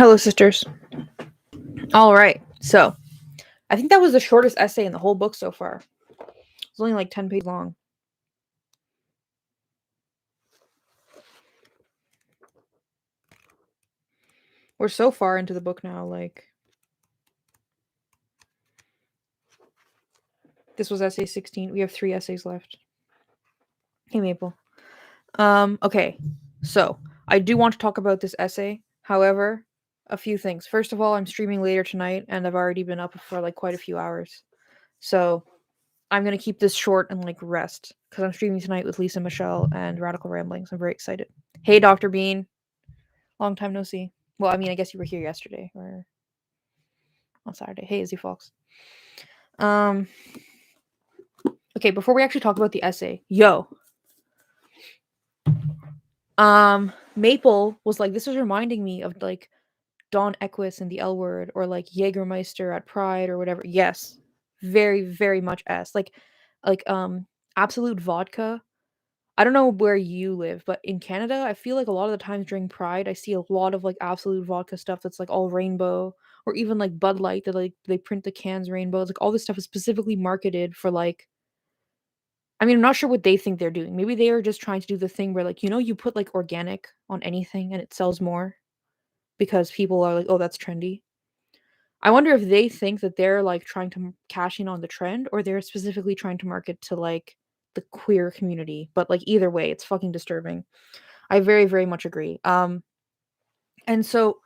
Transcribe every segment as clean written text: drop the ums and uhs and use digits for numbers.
Hello, sisters. All right. So, I think that was the shortest essay in the whole book so far. It's only like 10 pages long. We're so far into the book now, like... This was essay 16. We have 3 essays left. Hey, Maple. Okay. So, I do want to talk about this essay. However, a few things. First of all, I'm streaming later tonight, and I've already been up for like quite a few hours. So, I'm going to keep this short and like rest, because I'm streaming tonight with Lisa Michelle and Radical Ramblings. I'm very excited. Hey, Dr. Bean. Long time no see. Well, I mean, I guess you were here yesterday or on Saturday. Hey, Izzy Fox. Okay, before we actually talk about the essay, Maple was like, this was reminding me of like Don Equus in the L Word, or like Jägermeister at Pride or whatever. Yes, very, very much S. Like Absolute Vodka. I don't know where you live, but in Canada, I feel like a lot of the times during Pride, I see a lot of like Absolute Vodka stuff that's like all rainbow, or even like Bud Light that like they print the cans rainbows. Like all this stuff is specifically marketed for like, I mean, I'm not sure what they think they're doing. Maybe they are just trying to do the thing where like, you put like organic on anything and it sells more because people are like, oh, that's trendy. I wonder if they think that they're like trying to cash in on the trend, or they're specifically trying to market to like the queer community. But like either way, it's fucking disturbing. I very, very much agree. And so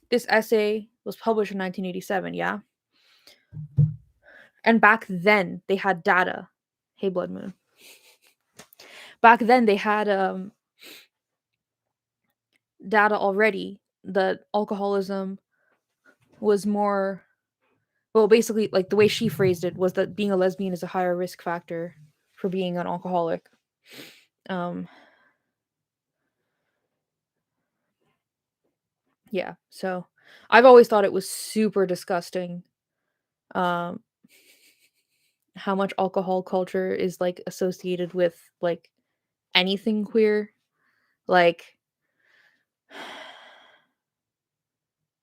this essay was published in 1987, yeah? And back then they had data. Hey, Blood Moon. Back then they had data already that alcoholism was more, well, basically, like the way she phrased it was that being a lesbian is a higher risk factor for being an alcoholic. Yeah, so I've always thought it was super disgusting how much alcohol culture is like associated with like anything queer. Like,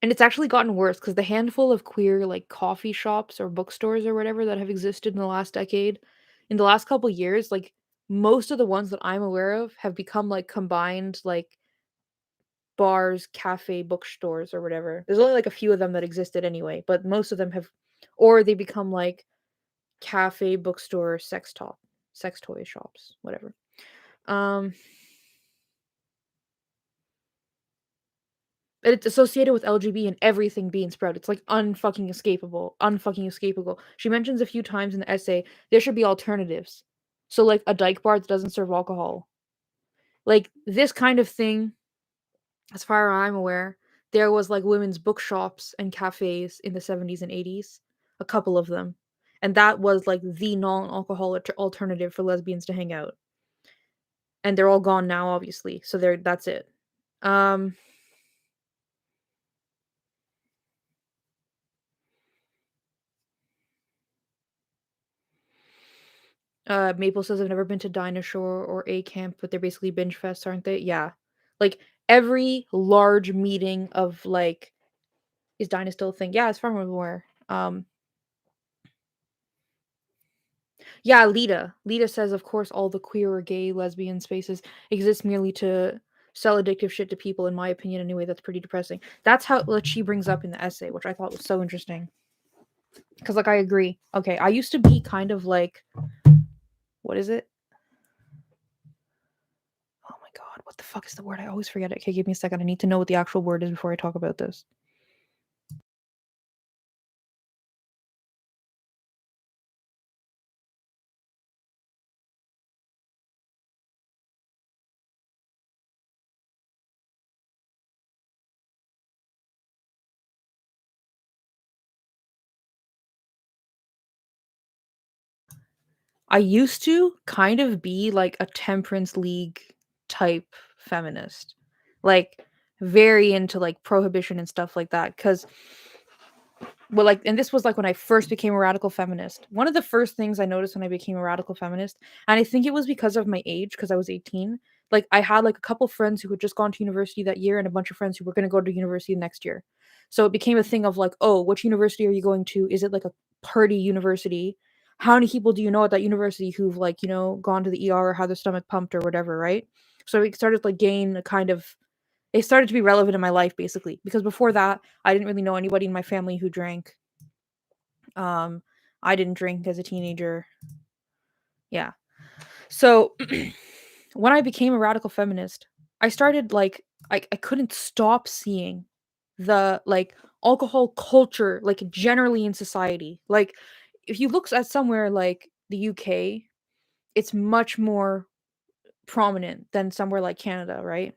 and it's actually gotten worse because the handful of queer like coffee shops or bookstores or whatever that have existed in the last decade, in the last couple years, like most of the ones that I'm aware of have become like combined like bars, cafe, bookstores, or whatever. There's only like a few of them that existed anyway, but most of them have, or they become like cafe, bookstore, sex toy shops, whatever. It's associated with LGB and everything being spread. It's like unfucking escapable. She mentions a few times in the essay there should be alternatives. So like a dyke bar that doesn't serve alcohol. Like this kind of thing, as far as I'm aware, there was like women's bookshops and cafes in the 70s and 80s, a couple of them. And that was like the non-alcoholic alternative for lesbians to hang out. And they're all gone now, obviously. So that's it. Maple says I've never been to Dinosaur or A Camp, but they're basically binge fests, aren't they? Yeah. Like every large meeting of like, is Dinah still a thing? Yeah, as far as I'm aware. Yeah, Lita. Lita says, of course, all the queer or gay lesbian spaces exist merely to sell addictive shit to people, in my opinion, anyway. That's pretty depressing. That's what she brings up in the essay, which I thought was so interesting. Because, like, I agree. Okay, I used to be kind of like, what is it? Oh my god, what the fuck is the word? I always forget it. Okay, give me a second. I need to know what the actual word is before I talk about this. I used to kind of be like a temperance league type feminist. Like very into like prohibition and stuff like that. Cause well, like, and this was like when I first became a radical feminist. One of the first things I noticed when I became a radical feminist, and I think it was because of my age, because I was 18, Like, I had, like, a couple friends who had just gone to university that year and a bunch of friends who were gonna go to university next year. So it became a thing of, like, "Oh, which university are you going to? Is it, like, a party university? How many people do you know at that university who've, like, gone to the ER or had their stomach pumped or whatever," right? So it started to, like, gain a kind of it started to be relevant in my life, basically, because before that, I didn't really know anybody in my family who drank. Um, I didn't drink as a teenager. Yeah. So when I became a radical feminist, I started like I couldn't stop seeing the like alcohol culture like generally in society. Like if you look at somewhere like the UK, it's much more prominent than somewhere like Canada, right?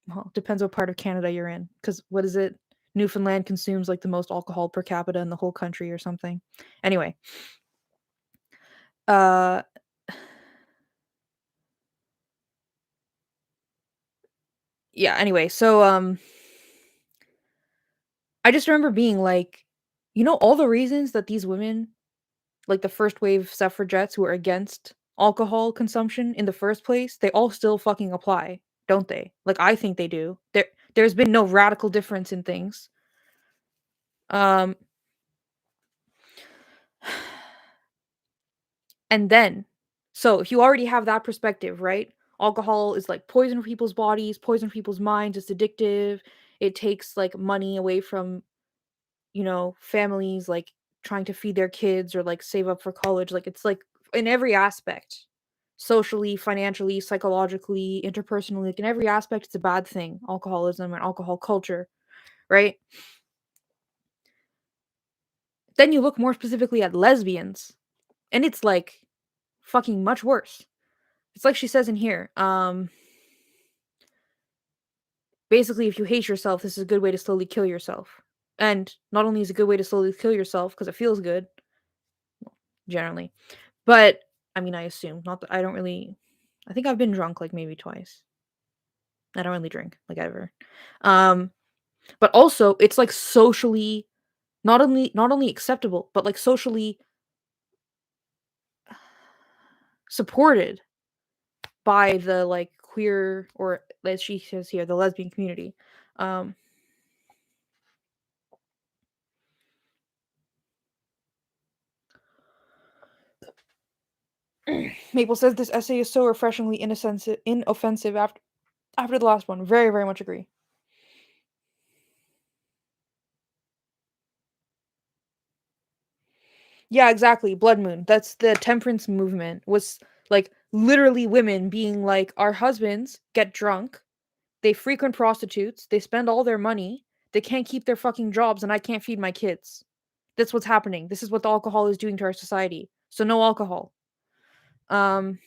Well, depends what part of Canada you're in, because what is it? Newfoundland consumes like the most alcohol per capita in the whole country or something. Anyway, uh yeah, anyway, so I just remember being like, all the reasons that these women, like the first wave suffragettes who were against alcohol consumption in the first place, they all still fucking apply, don't they? Like I think they do. There's been no radical difference in things. Um and then so if you already have that perspective, right? Alcohol is like poison for people's bodies, poison for people's minds, it's addictive. It takes like money away from families like trying to feed their kids or like save up for college. Like it's like in every aspect, socially, financially, psychologically, interpersonally, like in every aspect, it's a bad thing. Alcoholism and alcohol culture, right? Then you look more specifically at lesbians, and it's like fucking much worse. It's like she says in here. Basically, if you hate yourself, this is a good way to slowly kill yourself. And not only is it a good way to slowly kill yourself because it feels good, generally, but, I mean, I assume, not that I don't really I think I've been drunk, like, maybe twice. I don't really drink, like, ever. Um, but also, it's, like, socially not only acceptable, but, like, socially supported by the, like, queer or, as she says here, the lesbian community. Um, Maple says, "This essay is so refreshingly inoffensive after the last one." Very, very much agree. Yeah, exactly. Blood Moon. That's the temperance movement. Was like literally women being like, our husbands get drunk, they frequent prostitutes, they spend all their money, they can't keep their fucking jobs, and I can't feed my kids. That's what's happening. This is what the alcohol is doing to our society. So no alcohol. Um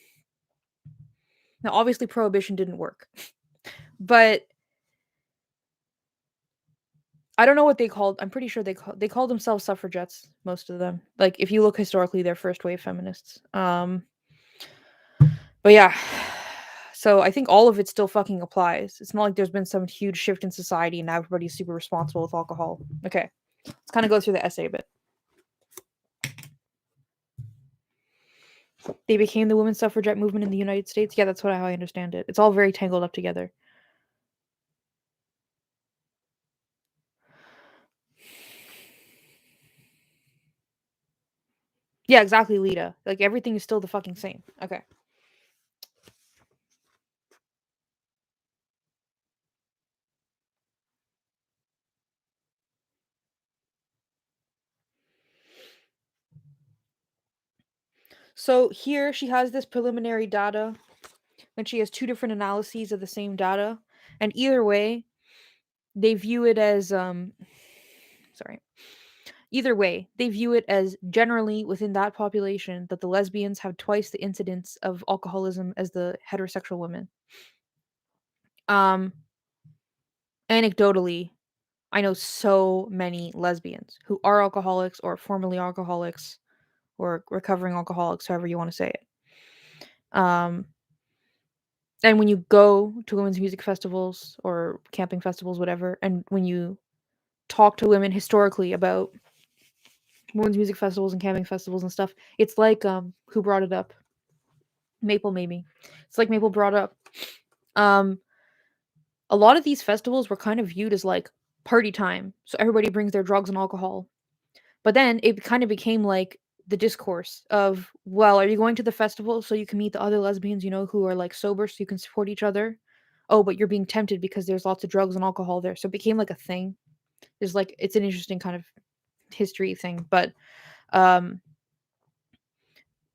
Now obviously prohibition didn't work. But I don't know what they called. I'm pretty sure they called themselves suffragettes, most of them. Like if you look historically, they're first wave feminists. But yeah. So I think all of it still fucking applies. It's not like there's been some huge shift in society and now everybody's super responsible with alcohol. Okay. Let's kind of go through the essay a bit. They became the women's suffragette movement in the United States. Yeah, that's how I understand it. It's all very tangled up together. Yeah, exactly, Lita. Like everything is still the fucking same. Okay. So here she has this preliminary data, and she has two different analyses of the same data. And either way, they view it as sorry. Either way, they view it as generally within that population that the lesbians have twice the incidence of alcoholism as the heterosexual women. Um, Anecdotally, I know so many lesbians who are alcoholics or formerly alcoholics or recovering alcoholics, however you want to say it. Um, and when you go to women's music festivals or camping festivals, whatever, and when you talk to women historically about women's music festivals and camping festivals and stuff, it's like who brought it up? Maple, maybe. It's like Maple brought up. Um, a lot of these festivals were kind of viewed as like party time. So everybody brings their drugs and alcohol. But then it kind of became like the discourse of, well, are you going to the festival so you can meet the other lesbians, who are like sober so you can support each other? Oh, but you're being tempted because there's lots of drugs and alcohol there. So it became like a thing. There's like it's an interesting kind of history thing. But um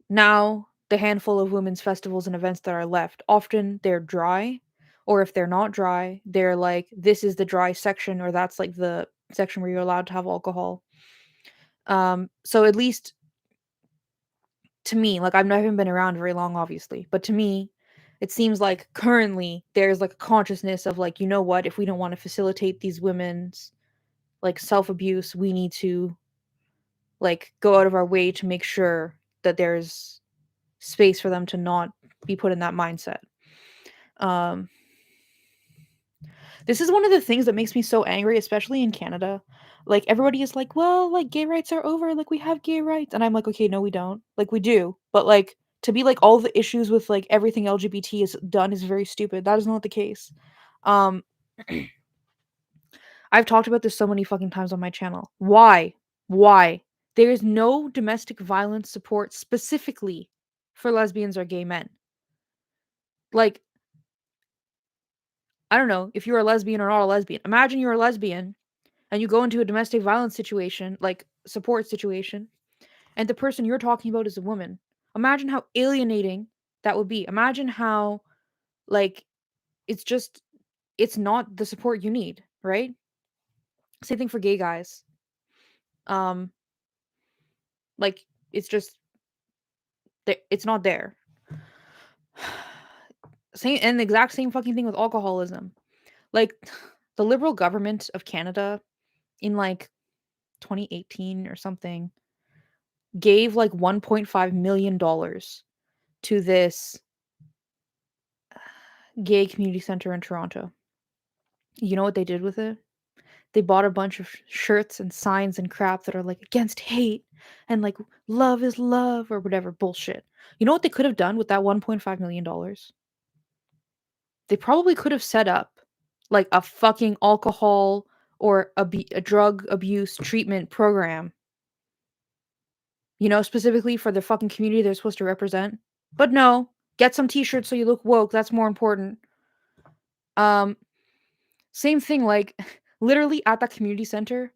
now the handful of women's festivals and events that are left, often they're dry, or if they're not dry, they're like this is the dry section, or that's like the section where you're allowed to have alcohol. So at least to me, like I've never been around very long, obviously, but to me, it seems like currently there's like a consciousness of like, you know what, if we don't want to facilitate these women's like self abuse, we need to like go out of our way to make sure that there's space for them to not be put in that mindset. Um, this is one of the things that makes me so angry, especially in Canada. Like everybody is like, well, like gay rights are over, like we have gay rights. And I'm like, okay, no, we don't. Like we do. But like to be like all the issues with like everything LGBT is done is very stupid. That is not the case. Um I've talked about this so many fucking times on my channel. Why? Why? There is no domestic violence support specifically for lesbians or gay men. Like, I don't know if you're a lesbian or not a lesbian. Imagine you're a lesbian and you go into a domestic violence situation, like support situation, and the person you're talking about is a woman. Imagine how alienating that would be. Imagine how, like, it's just, it's not the support you need, right? Same thing for gay guys. Um, like, it's just, it's not there. Same, and the exact same fucking thing with alcoholism. Like, the Liberal government of Canada in like 2018 or something gave like $1.5 million to this gay community center in Toronto. You know what they did with it? They bought a bunch of shirts and signs and crap that are like against hate and like love is love or whatever bullshit. You know what they could have done with that $1.5 million? They probably could have set up like a fucking alcohol or a drug abuse treatment program, specifically for the fucking community they're supposed to represent. But no, get some t-shirts so you look woke. That's more important. Um, Same thing, like literally at that community center,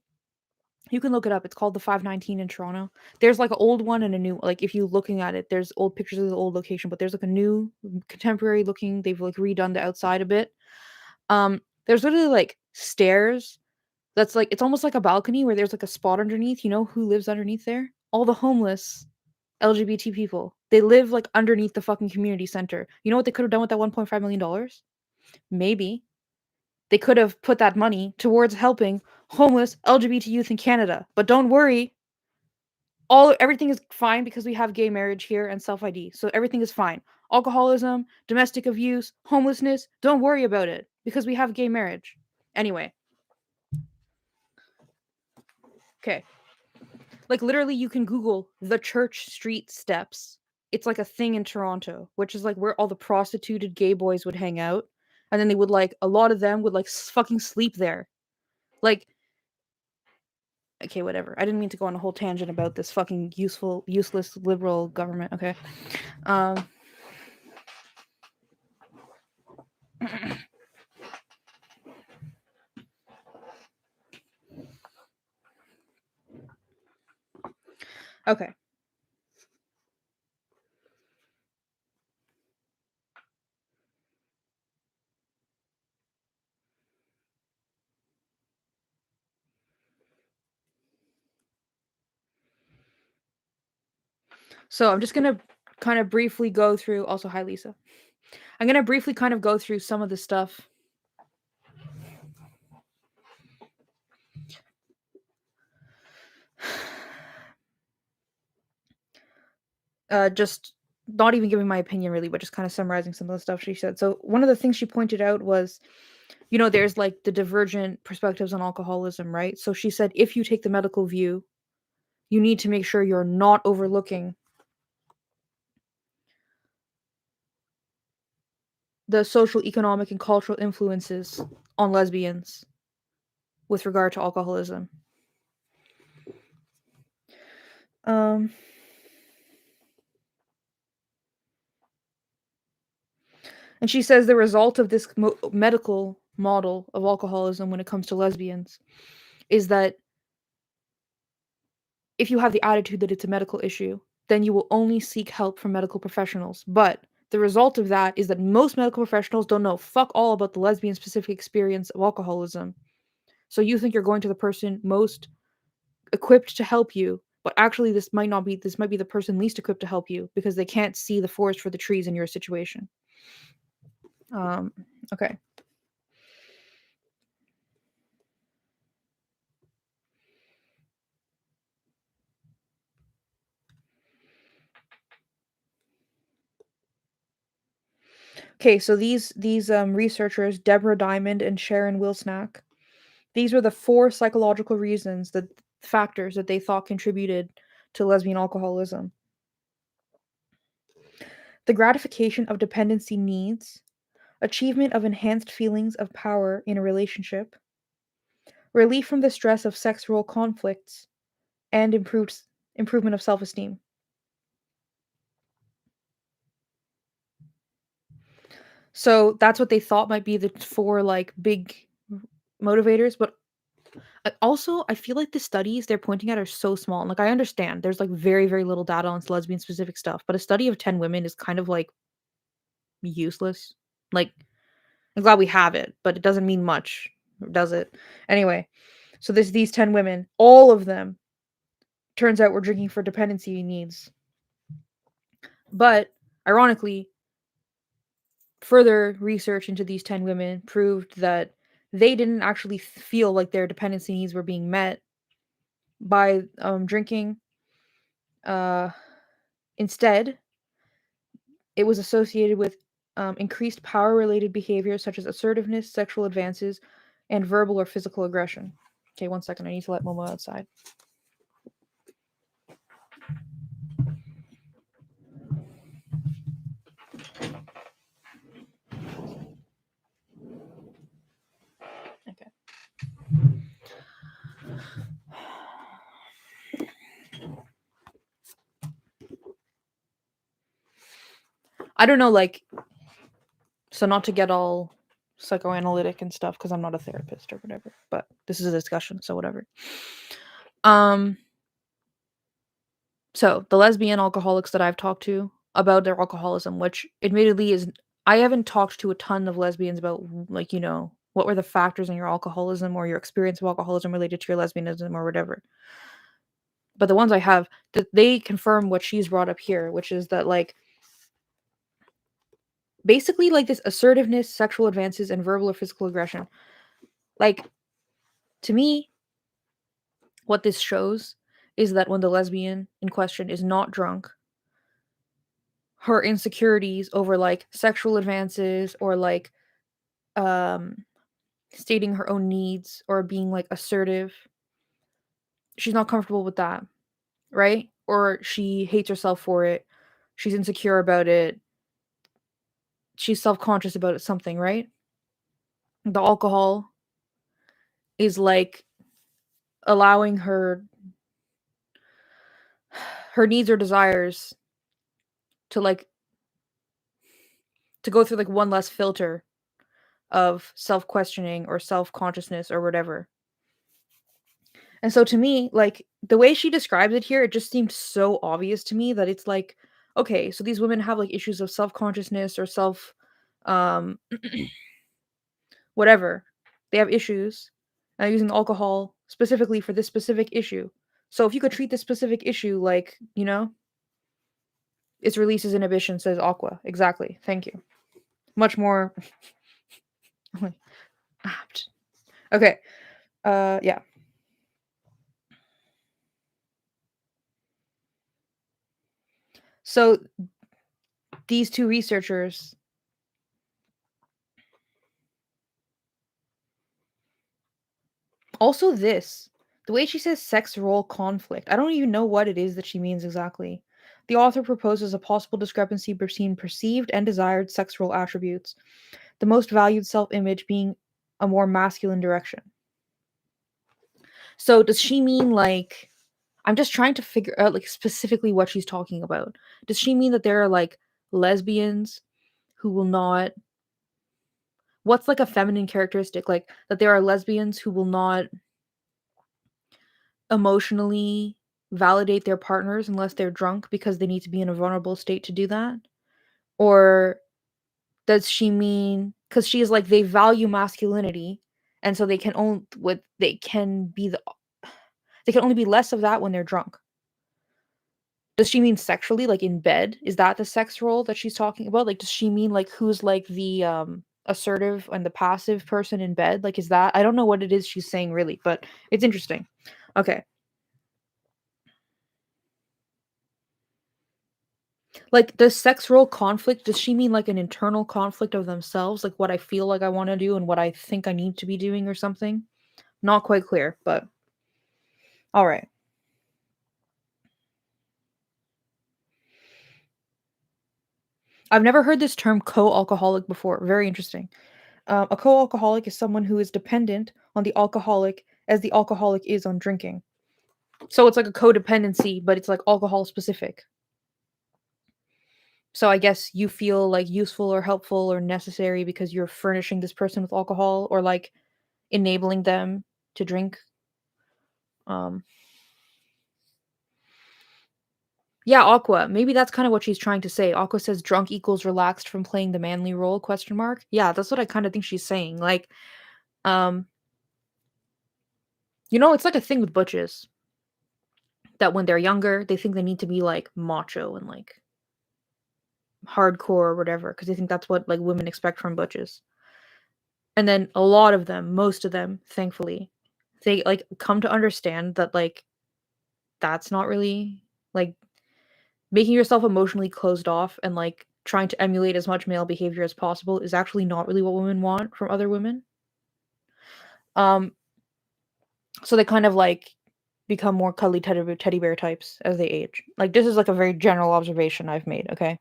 you can look it up. It's called the 519 in Toronto. There's like an old one and a new. Like if you're looking at it, there's old pictures of the old location, but there's like a new, contemporary looking. They've like redone the outside a bit. There's literally like stairs. That's like it's almost like a balcony where there's like a spot underneath. You know who lives underneath there? All the homeless LGBT people. They live like underneath the fucking community center. You know what they could have done with that $1.5 million? Maybe they could have put that money towards helping homeless LGBT youth in Canada. But don't worry, everything is fine because we have gay marriage here and self ID. So everything is fine. Alcoholism, domestic abuse, homelessness, don't worry about it because we have gay marriage. Anyway, okay. Like literally you can Google the Church Street Steps. It's like a thing in Toronto, which is like where all the prostituted gay boys would hang out. And then they would like a lot of them would like fucking sleep there. Like okay, whatever. I didn't mean to go on a whole tangent about this fucking useless liberal government. Okay. Um. Okay. So I'm just gonna kind of briefly go through. Also, hi Lisa. I'm gonna briefly kind of go through some of the stuff. Just not even giving my opinion really, but just kind of summarizing some of the stuff she said. So one of the things she pointed out was, there's like the divergent perspectives on alcoholism, right? So she said if you take the medical view, you need to make sure you're not overlooking the social, economic, and cultural influences on lesbians with regard to alcoholism. Um, and she says the result of this medical model of alcoholism when it comes to lesbians is that if you have the attitude that it's a medical issue, then you will only seek help from medical professionals. But the result of that is that most medical professionals don't know fuck all about the lesbian specific experience of alcoholism. So you think you're going to the person most equipped to help you, but actually this might not be this might be the person least equipped to help you because they can't see the forest for the trees in your situation. Um, okay. Okay, so these researchers, Deborah Diamond and Sharon Wilsnack, these were the 4 psychological reasons that factors that they thought contributed to lesbian alcoholism. The gratification of dependency needs, achievement of enhanced feelings of power in a relationship, relief from the stress of sex role conflicts, and improvement of self-esteem. So that's what they thought might be the 4 like big motivators, but also I feel like the studies they're pointing at are so small. And like I understand there's like very very little data on lesbian specific stuff, but a study of 10 women is kind of like useless. Like I'm glad we have it, but it doesn't mean much, does it? Anyway, so there's these 10 women, all of them turns out were drinking for dependency needs. But ironically, further research into these 10 women proved that they didn't actually feel like their dependency needs were being met by drinking. Uh, Instead, it was associated with increased power related behaviors such as assertiveness, sexual advances, and verbal or physical aggression. Okay, one second. I need to let Momo outside. Okay. I don't know, like, so not to get all psychoanalytic and stuff because I'm not a therapist or whatever, but this is a discussion, so whatever. So the lesbian alcoholics that I've talked to about their alcoholism, which admittedly is I haven't talked to a ton of lesbians about like, what were the factors in your alcoholism or your experience of alcoholism related to your lesbianism or whatever. But the ones I have, they confirm what she's brought up here, which is that like basically like this assertiveness, sexual advances, and verbal or physical aggression. Like to me, what this shows is that when the lesbian in question is not drunk, her insecurities over like sexual advances or like um stating her own needs or being like assertive, she's not comfortable with that, right? Or she hates herself for it, she's insecure about it, she's self-conscious about it, something, right? The alcohol is like allowing her needs or desires to like to go through like one less filter of self-questioning or self-consciousness or whatever. And so to me, like the way she describes it here, it just seemed so obvious to me that it's like, okay, so these women have like issues of self-consciousness or self um whatever. They have issues. Using alcohol specifically for this specific issue. So if you could treat this specific issue like, its releases inhibition, says Aqua. Exactly. Thank you. Much more apt. Okay. Yeah. So these 2 researchers also the way she says sex role conflict. I don't even know what it is that she means exactly. The author proposes a possible discrepancy between perceived and desired sexual attributes, the most valued self-image being a more masculine direction. So does she mean like, I'm just trying to figure out like specifically what she's talking about. Does she mean that there are like lesbians who will not, what's like a feminine characteristic, like that there are lesbians who will not emotionally validate their partners unless they're drunk because they need to be in a vulnerable state to do that? Or does she mean because she's like they value masculinity and so they can only what they can be they can only be less of that when they're drunk? Does she mean sexually, like in bed? Is that the sex role that she's talking about? Like, does she mean like who's like the assertive and the passive person in bed? Like, is that, I don't know what it is she's saying really, but it's interesting. Okay. Like, does sex role conflict, does she mean like an internal conflict of themselves? Like what I feel like I want to do and what I think I need to be doing or something? Not quite clear, but all right. I've never heard this term co-alcoholic before. Very interesting. A co-alcoholic is someone who is dependent on the alcoholic as the alcoholic is on drinking. So it's like a codependency, but it's like alcohol specific. So I guess you feel like useful or helpful or necessary because you're furnishing this person with alcohol or like enabling them to drink. Um, yeah, Aqua. Maybe that's kind of what she's trying to say. Aqua says drunk equals relaxed from playing the manly role, question mark. Yeah, that's what I kind of think she's saying. Like, um, it's like a thing with butches that when they're younger, they think they need to be like macho and like hardcore or whatever because they think that's what like women expect from butches. And then a lot of them, most of them, thankfully, they like come to understand that like that's not really like making yourself emotionally closed off and like trying to emulate as much male behavior as possible is actually not really what women want from other women. Um so they kind of like become more cuddly teddy bear types as they age. Like this is like a very general observation I've made, okay?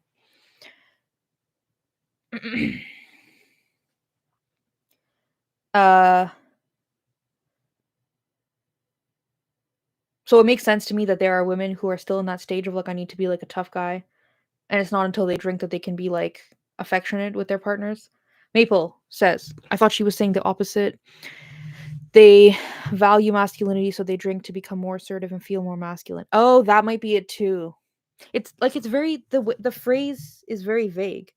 uh So it makes sense to me that there are women who are still in that stage of like I need to be like a tough guy, and it's not until they drink that they can be like affectionate with their partners. Maple says, I thought she was saying the opposite. They value masculinity, so they drink to become more assertive and feel more masculine. Oh, that might be it too. It's like it's very the phrase is very vague.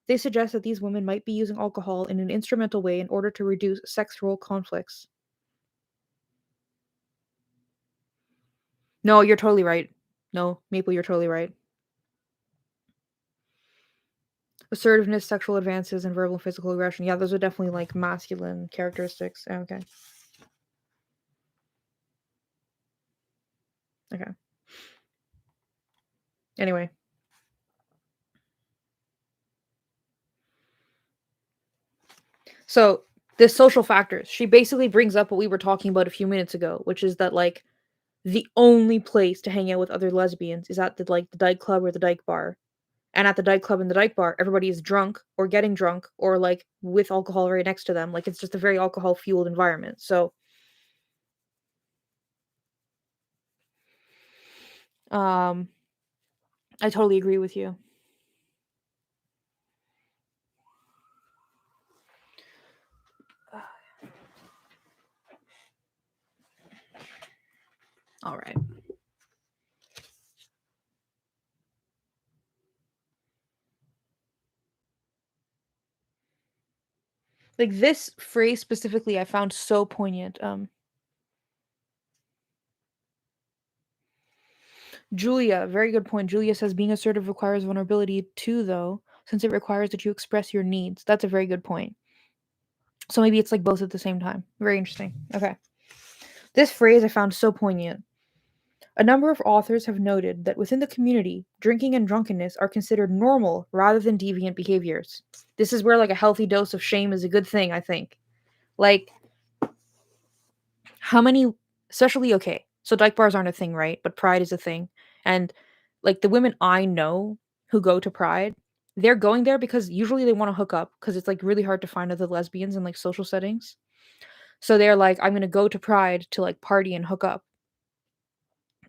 They suggest that these women might be using alcohol in an instrumental way in order to reduce sex role conflicts. No, you're totally right. No, Maple, you're totally right. Assertiveness, sexual advances, and verbal and physical aggression. Yeah, those are definitely like masculine characteristics. Okay. Okay. Anyway. So the social factors. She basically brings up what we were talking about a few minutes ago, which is that like the only place to hang out with other lesbians is at the dyke club or the dyke bar. And at the dyke club and the dyke bar, everybody is drunk or getting drunk or like with alcohol right next to them. Like it's just a very alcohol fueled environment. So um I totally agree with you. All right. Like this phrase specifically I found so poignant. Julia, very good point. Julia says being assertive requires vulnerability too, though, since it requires that you express your needs. That's a very good point. So maybe it's like both at the same time. Very interesting. Okay. This phrase I found so poignant. A number of authors have noted that within the community, drinking and drunkenness are considered normal rather than deviant behaviors. This is where like a healthy dose of shame is a good thing, I think. Like, how many, especially, okay, so dyke bars aren't a thing, right? But pride is a thing. And like the women I know who go to Pride, they're going there because usually they want to hook up because it's like really hard to find other lesbians in like social settings. So they're like, I'm gonna go to Pride to like party and hook up.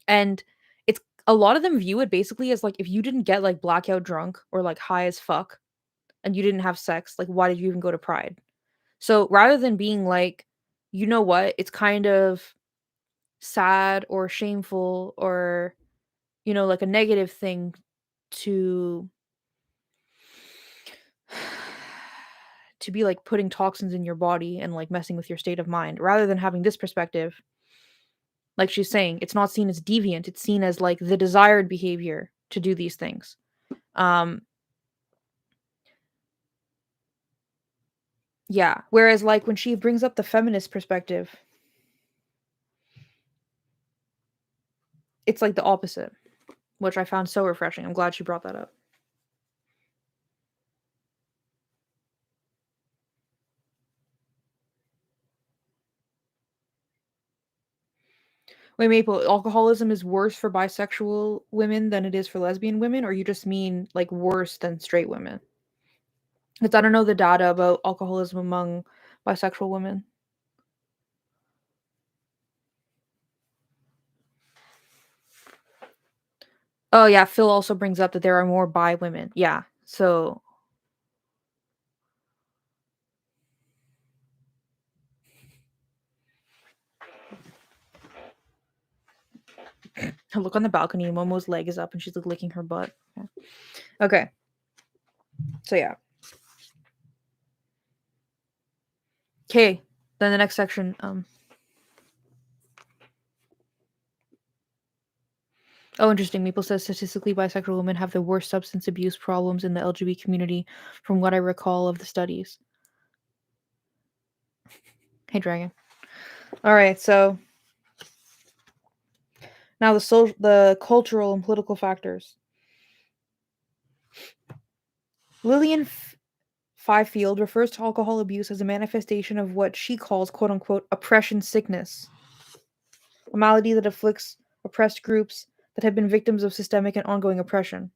And it's a lot of them view it basically as like if you didn't get like blackout drunk or like high as fuck and you didn't have sex, like why did you even go to Pride? So rather than being like, you know what, it's kind of sad or shameful or, you know, like a negative thing to to be like putting toxins in your body and like messing with your state of mind, rather than having this perspective, like she's saying, it's not seen as deviant, it's seen as like the desired behavior to do these things. Um yeah, whereas like when she brings up the feminist perspective, it's like the opposite, which I found so refreshing. I'm glad she brought that up. Wait, Maple, alcoholism is worse for bisexual women than it is for lesbian women, or you just mean like worse than straight women? Because I don't know the data about alcoholism among bisexual women. Oh yeah, Phil also brings up that there are more bi women. Yeah. So her look on the balcony, Momo's leg is up and she's like licking her butt. Yeah. Okay. So yeah. Okay. Then the next section, oh, interesting. Maple says statistically bisexual women have the worst substance abuse problems in the LGBT community from what I recall of the studies. Hey, Dragon. All right, so now the cultural and political factors. Lillian Fifield refers to alcohol abuse as a manifestation of what she calls "quote unquote" oppression sickness, a malady that afflicts oppressed groups that have been victims of systemic and ongoing oppression.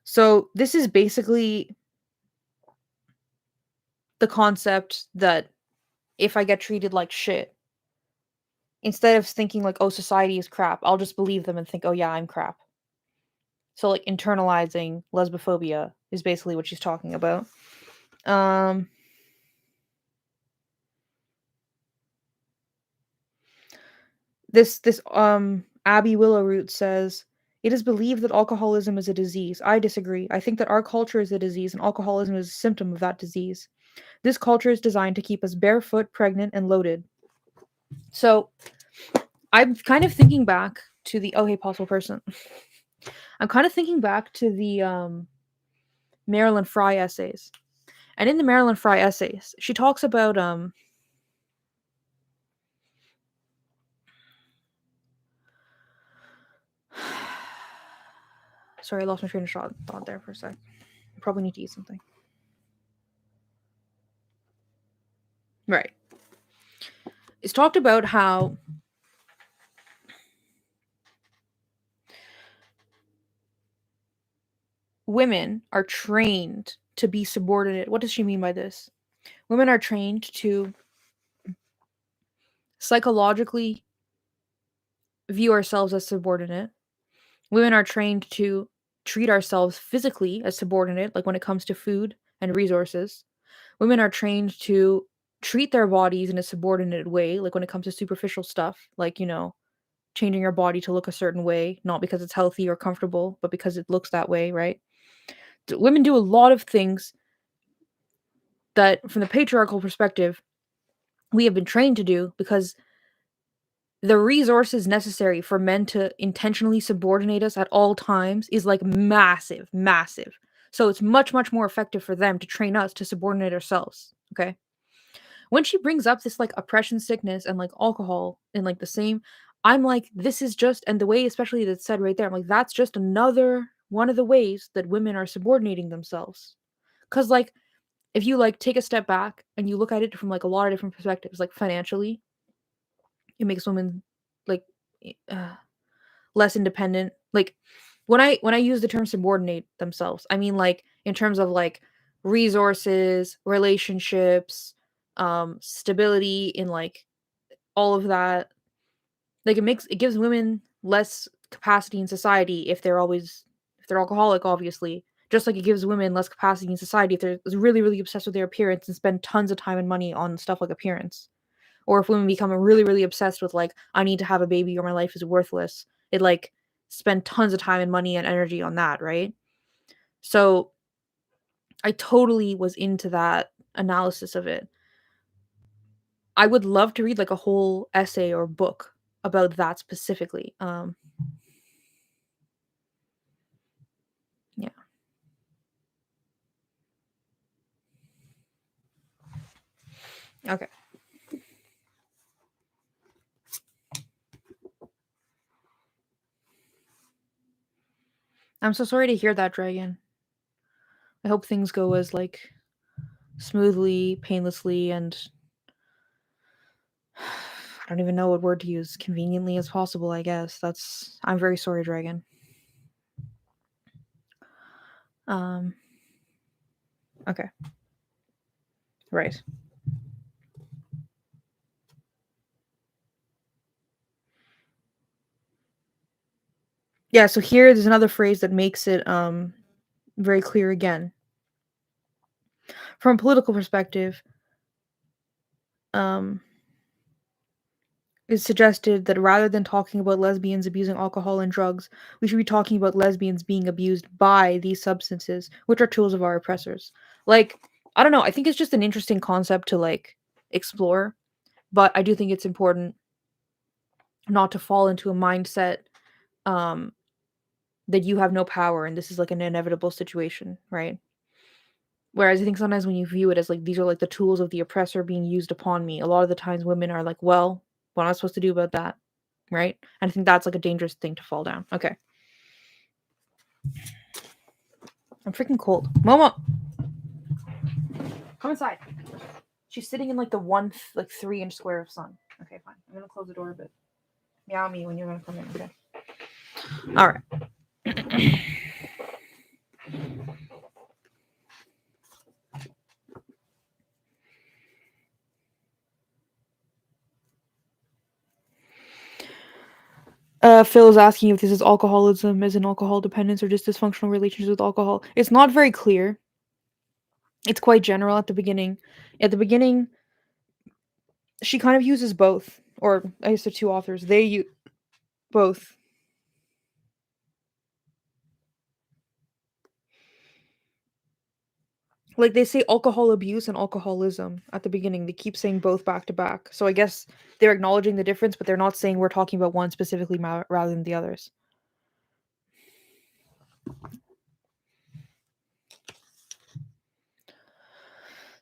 So this is basically the concept that if I get treated like shit, instead of thinking like, oh, society is crap, I'll just believe them and think, oh yeah, I'm crap. So like internalizing lesbophobia is basically what she's talking about. Um this Abby Willowroot says it is believed that alcoholism is a disease. I disagree. I think that our culture is a disease and alcoholism is a symptom of that disease. This culture is designed to keep us barefoot, pregnant, and loaded. So I'm kind of thinking back to the oh hey possible person. I'm kind of thinking back to the Marilyn Fry essays. And in the Marilyn Fry essays, she talks about sorry, I lost my train of thought there for a sec. I probably need to eat something. Right. It's talked about how women are trained to be subordinate. What does she mean by this? Women are trained to psychologically view ourselves as subordinate. Women are trained to treat ourselves physically as subordinate, like when it comes to food and resources. Women are trained to treat their bodies in a subordinate way, like when it comes to superficial stuff, like, you know, changing your body to look a certain way, not because it's healthy or comfortable, but because it looks that way, right? Women do a lot of things that, from the patriarchal perspective, we have been trained to do because the resources necessary for men to intentionally subordinate us at all times is like massive, massive. So it's much, much more effective for them to train us to subordinate ourselves. Okay. When she brings up this like oppression sickness and like alcohol and like the same, I'm like, this is just, and the way, especially that's said right there, I'm like, that's just another one of the ways that women are subordinating themselves. Cause like, if you like take a step back and you look at it from like a lot of different perspectives, like financially, it makes women like, uh, less independent. Like when I use the term subordinate themselves, I mean like in terms of like resources, relationships, stability in like all of that. Like it gives women less capacity in society if they're alcoholic, obviously. Just like it gives women less capacity in society if they're really, really obsessed with their appearance and spend tons of time and money on stuff like appearance. Or if women become really, really obsessed with like, I need to have a baby or my life is worthless, it like spend tons of time and money and energy on that, right? So I totally was into that analysis of it. I would love to read like a whole essay or book about that specifically. Yeah. Okay. I'm so sorry to hear that, Dragon. I hope things go as like smoothly, painlessly, and I don't even know what word to use, conveniently as possible, I guess. I'm very sorry, Dragon. Um okay. Right. Yeah, so here there's another phrase that makes it very clear again. From a political perspective, um it's suggested that rather than talking about lesbians abusing alcohol and drugs, we should be talking about lesbians being abused by these substances, which are tools of our oppressors. Like, I don't know, I think it's just an interesting concept to like explore, but I do think it's important not to fall into a mindset um that you have no power and this is like an inevitable situation, right? Whereas I think sometimes when you view it as like these are like the tools of the oppressor being used upon me, a lot of the times women are like, well, what am I supposed to do about that? Right? And I think that's like a dangerous thing to fall down. Okay. I'm freaking cold. Momo, come inside. She's sitting in like the like 3-inch square of sun. Okay, fine. I'm gonna close the door a bit. Meow me when you're gonna come in. Okay. All right. Phil is asking if this is alcoholism as in alcohol dependence or just dysfunctional relationships with alcohol. It's not very clear. It's quite general at the beginning. At the beginning, she kind of uses both, or I guess the two authors, they use both. Like they say alcohol abuse and alcoholism at the beginning. They keep saying both back to back. So I guess they're acknowledging the difference, but they're not saying we're talking about one specifically rather than the others.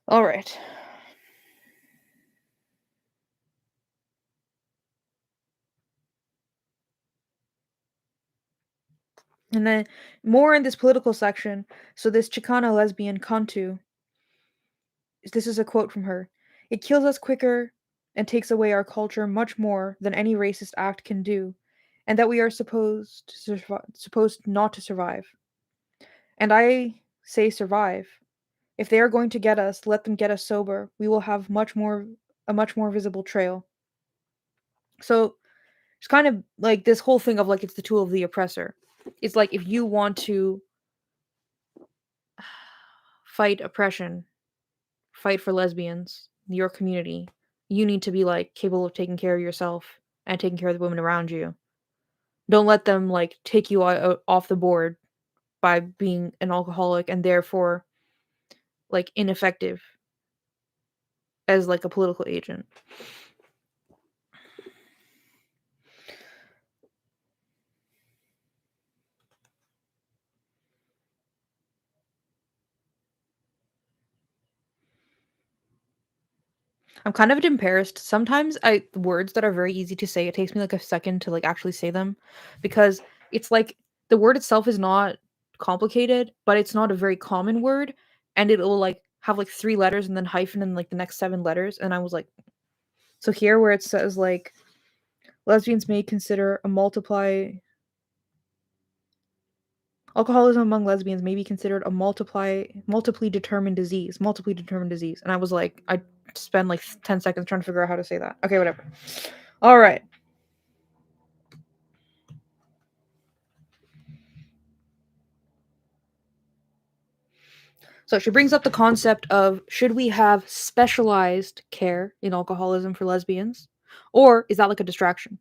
All right. And then more in this political section. So this Chicana lesbian Cantu, this is a quote from her. It kills us quicker and takes away our culture much more than any racist act can do, and that we are supposed not to survive. And I say survive. If they are going to get us, let them get us sober. We will have a much more visible trail. So it's kind of like this whole thing of like it's the tool of the oppressor. It's like if you want to fight oppression, fight for lesbians, your community, you need to be like capable of taking care of yourself and taking care of the women around you. Don't let them like take you off the board by being an alcoholic and therefore like ineffective as like a political agent. I'm kind of embarrassed. Sometimes words that are very easy to say, it takes me like a second to like actually say them because it's like the word itself is not complicated, but it's not a very common word and it'll like have like 3 letters and then hyphen and like the next 7 letters and I was like so here where it says like lesbians may consider a multiply Alcoholism among lesbians may be considered a multiply determined disease. Multiply determined disease. And I was like, I spend like 10 seconds trying to figure out how to say that. Okay, whatever. All right. So she brings up the concept of, should we have specialized care in alcoholism for lesbians? Or is that like a distraction?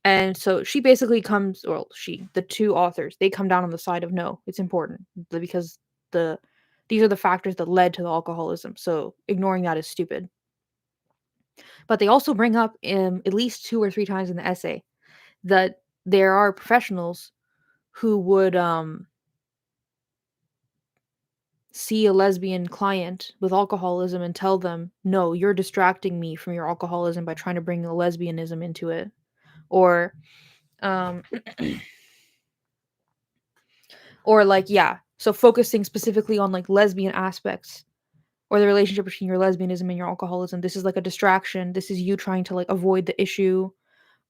And so she basically comes, well, the two authors, they come down on the side of no, it's important because the these are the factors that led to the alcoholism. So ignoring that is stupid. But they also bring up at least 2 or 3 times in the essay that there are professionals who would see a lesbian client with alcoholism and tell them, "No, you're distracting me from your alcoholism by trying to bring the lesbianism into it." Or um or like, yeah, so focusing specifically on like lesbian aspects or the relationship between your lesbianism and your alcoholism. This is like a distraction. This is you trying to like avoid the issue.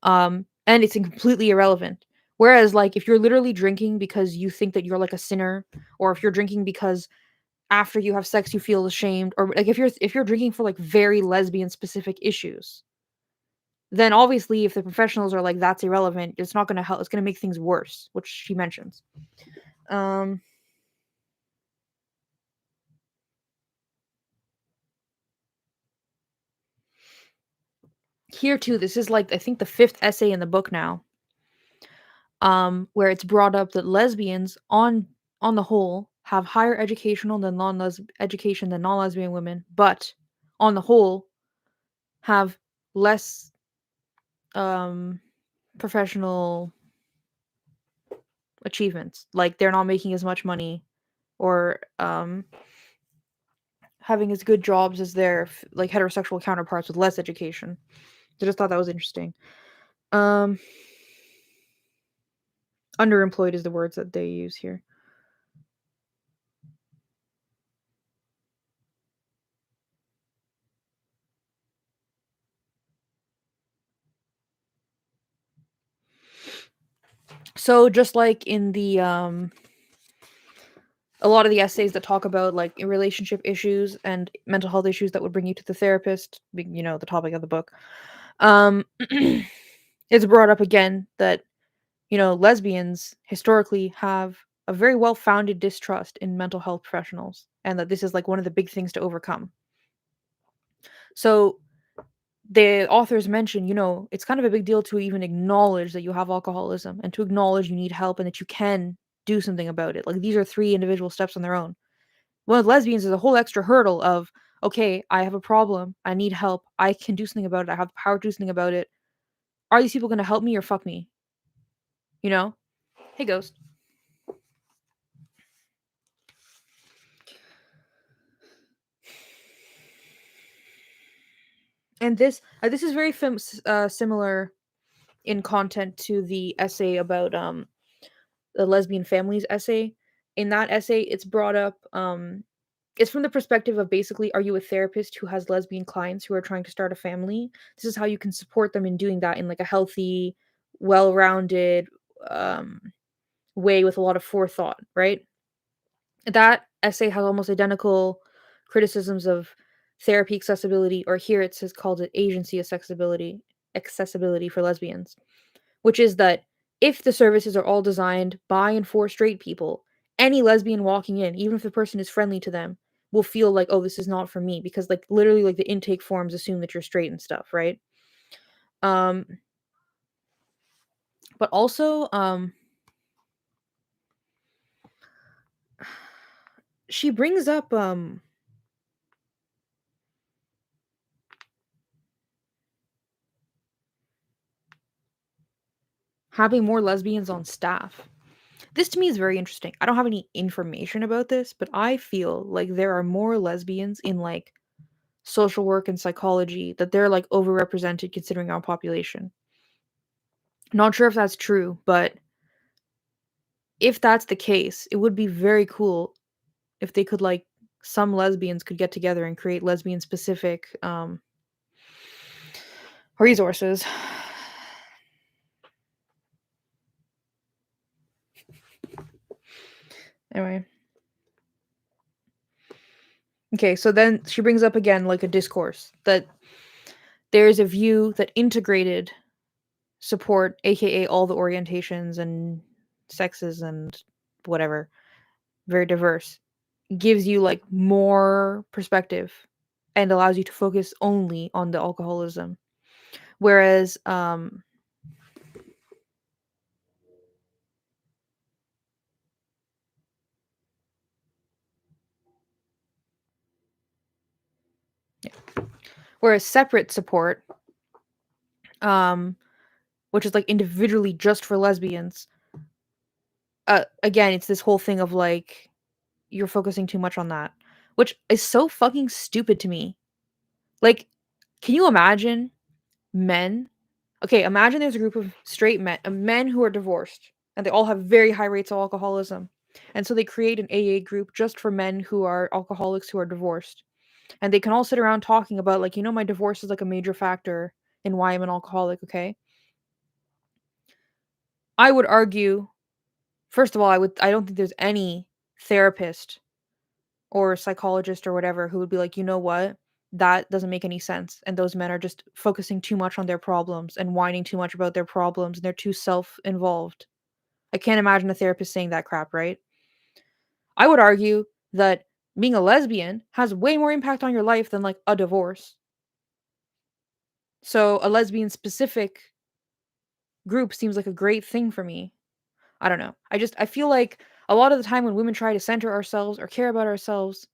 And it's completely irrelevant. Whereas like if you're literally drinking because you think that you're like a sinner, or if you're drinking because after you have sex you feel ashamed, or like if you're drinking for like very lesbian specific issues, then obviously if the professionals are like that's irrelevant, it's not going to help, it's going to make things worse, which she mentions. um Here too, this is like I think the fifth essay in the book now, where it's brought up that lesbians on the whole have higher education than non-lesbian women, but on the whole have less um professional achievements. Like they're not making as much money, or having as good jobs as their like heterosexual counterparts with less education. I just thought that was interesting. Um Underemployed is the words that they use here. So just like in the a lot of the essays that talk about like relationship issues and mental health issues that would bring you to the therapist, the topic of the book, um it's brought up again that lesbians historically have a very well-founded distrust in mental health professionals, and that this is like one of the big things to overcome. So the authors mention, it's kind of a big deal to even acknowledge that you have alcoholism and to acknowledge you need help and that you can do something about it. Like these are three individual steps on their own. One with lesbians is a whole extra hurdle of, okay, I have a problem, I need help, I can do something about it, I have the power to do something about it. Are these people gonna help me or fuck me? You know? Hey, Ghost. And this is very similar in content to the essay about the lesbian families essay. In that essay, it's brought up. It's from the perspective of basically, are you a therapist who has lesbian clients who are trying to start a family? This is how you can support them in doing that in like a healthy, well-rounded um, way with a lot of forethought, right? That essay has almost identical criticisms of therapy accessibility, or here it says called it agency accessibility for lesbians, which is that if the services are all designed by and for straight people, any lesbian walking in, even if the person is friendly to them, will feel like, oh, this is not for me, because like literally like the intake forms assume that you're straight and stuff, right? Um but also she brings up having more lesbians on staff. This to me is very interesting. I don't have any information about this, but I feel like there are more lesbians in like social work and psychology, that they're like overrepresented considering our population. Not sure if that's true, but if that's the case, it would be very cool if they could like some lesbians could get together and create lesbian specific resources. Anyway. Okay, so then she brings up again like a discourse that there is a view that integrated support, aka all the orientations and sexes and whatever, very diverse, gives you like more perspective and allows you to focus only on the alcoholism. Whereas whereas separate support, um, which is like individually just for lesbians, again, it's this whole thing of like you're focusing too much on that, which is so fucking stupid to me. Like, can you imagine men? Okay, imagine there's a group of straight men who are divorced, and they all have very high rates of alcoholism. And so they create an AA group just for men who are alcoholics who are divorced. And they can all sit around talking about, like, my divorce is like a major factor in why I'm an alcoholic, okay? I would argue, first of all, I don't think there's any therapist or psychologist or whatever who would be like, you know what? That doesn't make any sense. And those men are just focusing too much on their problems and whining too much about their problems and they're too self involved. I can't imagine a therapist saying that crap, right? I would argue that being a lesbian has way more impact on your life than like a divorce. So a lesbian specific group seems like a great thing for me. I don't know. I feel like a lot of the time when women try to center ourselves or care about ourselves,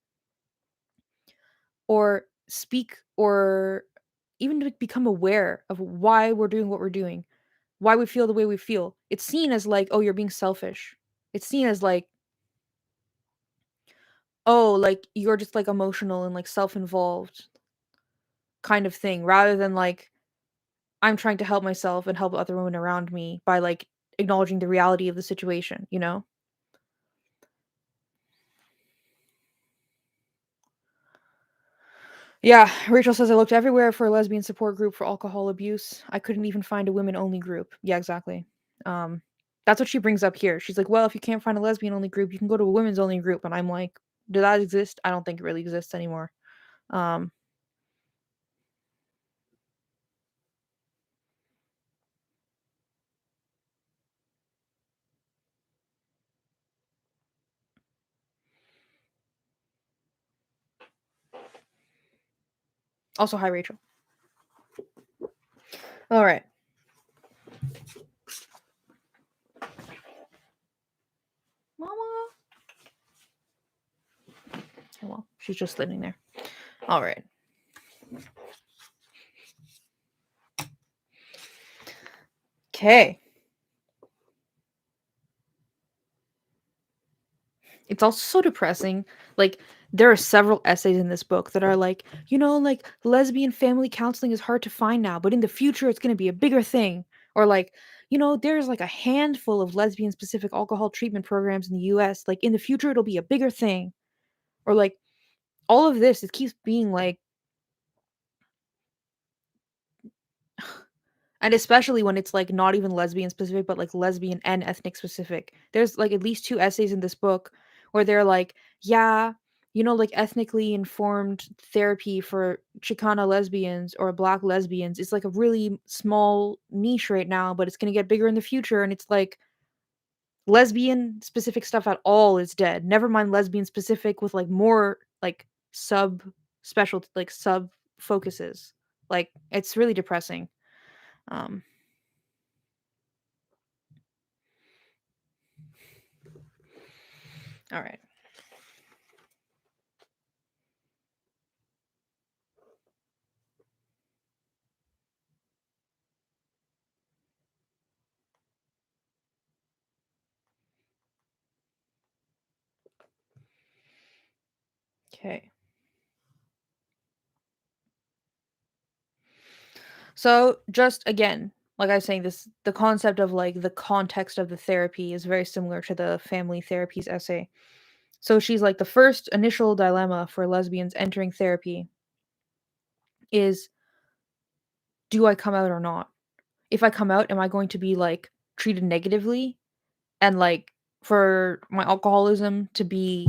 or speak, or even to become aware of why we're doing what we're doing, why we feel the way we feel, it's seen as like, oh, you're being selfish. It's seen as like, oh, like you're just like emotional and like self-involved kind of thing, rather than like I'm trying to help myself and help other women around me by like acknowledging the reality of the situation, you know? Yeah, Rachel says I looked everywhere for a lesbian support group for alcohol abuse. I couldn't even find a women only group. Yeah, exactly. Um, that's what she brings up here. She's like, well, if you can't find a lesbian only group, you can go to a women's only group. And I'm like, does that exist? I don't think it really exists anymore. Um, Also, hi, Rachel. All right. Mama. Oh, well, she's just sitting there. All right. Okay. It's also so depressing. Like, there are several essays in this book that are like, like lesbian family counseling is hard to find now, but in the future it's going to be a bigger thing. Or like, there's like a handful of lesbian specific alcohol treatment programs in the US. Like, in the future it'll be a bigger thing. Or like, all of this, it keeps being like, and especially when it's like not even lesbian specific, but like lesbian and ethnic specific. There's like at least two essays in this book where they're like, yeah, like ethnically informed therapy for Chicana lesbians or black lesbians is like a really small niche right now, but it's going to get bigger in the future. And it's like lesbian specific stuff at all is dead. Never mind lesbian specific with like more like sub special, like sub focuses. Like it's really depressing. Um, all right. Okay. So just again, like I was saying, the concept of like the context of the therapy is very similar to the family therapies essay. So she's like the first initial dilemma for lesbians entering therapy is, do I come out or not? If I come out, am I going to be like treated negatively and like for my alcoholism to be,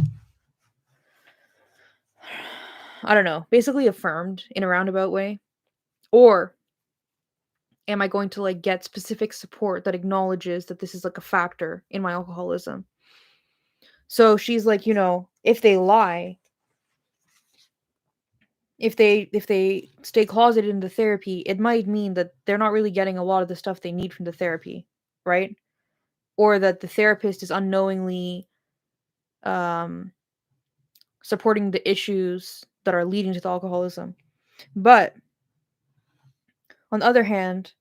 I don't know, basically affirmed in a roundabout way? Or am I going to like get specific support that acknowledges that this is like a factor in my alcoholism? So she's like, if they lie, if they stay closeted into therapy, it might mean that they're not really getting a lot of the stuff they need from the therapy, right? Or that the therapist is unknowingly um supporting the issues that are leading to the alcoholism. But on the other hand,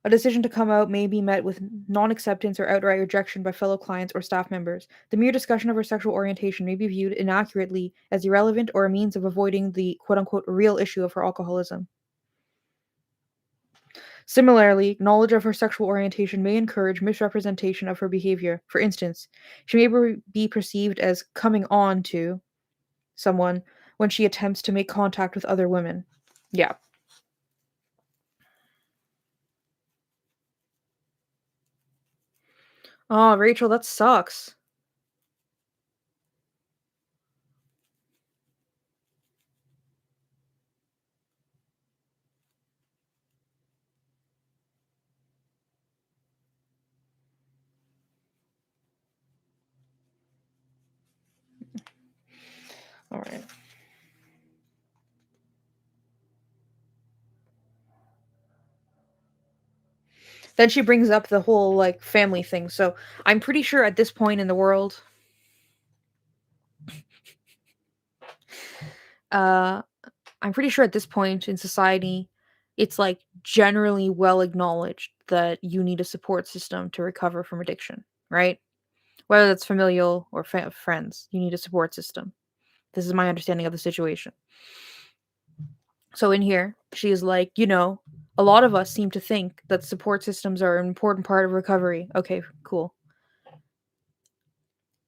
a decision to come out may be met with non acceptance or outright rejection by fellow clients or staff members. The mere discussion of her sexual orientation may be viewed inaccurately as irrelevant or a means of avoiding the quote unquote real issue of her alcoholism. Similarly, knowledge of her sexual orientation may encourage misrepresentation of her behavior. For instance, she may be perceived as coming on to someone when she attempts to make contact with other women. Yeah. Oh, Rachel, that sucks. All right. Then she brings up the whole like family thing. So I'm pretty sure at this point in the world, uh, I'm pretty sure at this point in society, it's like generally well acknowledged that you need a support system to recover from addiction, right? Whether that's familial or friends, you need a support system. This is my understanding of the situation. So in here, she is like, a lot of us seem to think that support systems are an important part of recovery. Okay, cool.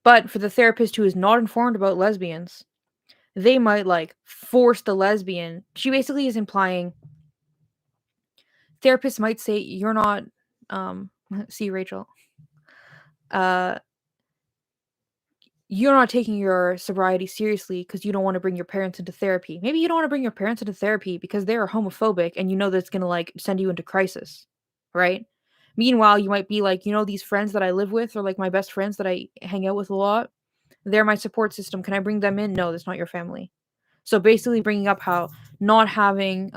But for the therapist who is not informed about lesbians, they might like force the lesbian. She basically is implying therapists might say you're not see Rachel. Uh you're not taking your sobriety seriously because you don't want to bring your parents into therapy. Maybe you don't want to bring your parents into therapy because they're homophobic and you know that's going to like send you into crisis, right? Meanwhile, you might be like, these friends that I live with or like my best friends that I hang out with a lot, they're my support system. Can I bring them in? No, that's not your family. So basically bringing up how not having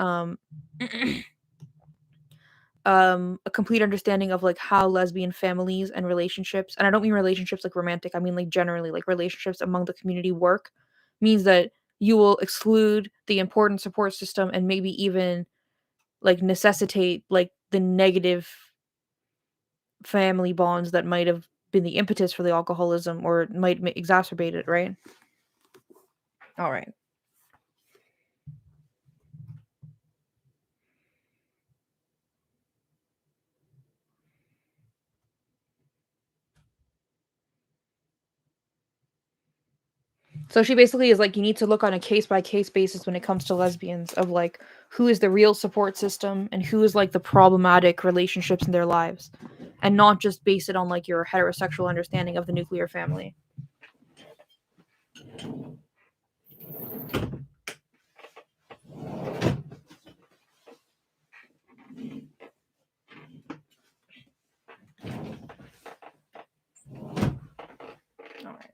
a complete understanding of like how lesbian families and relationships, and I don't mean relationships like romantic, I mean like generally like relationships among the community work, means that you will exclude the important support system and maybe even like necessitate like the negative family bonds that might have been the impetus for the alcoholism or might exacerbate it, right? All right. So she basically is like, you need to look on a case by case basis when it comes to lesbians of like who is the real support system and who is like the problematic relationships in their lives, and not just base it on like your heterosexual understanding of the nuclear family. All right.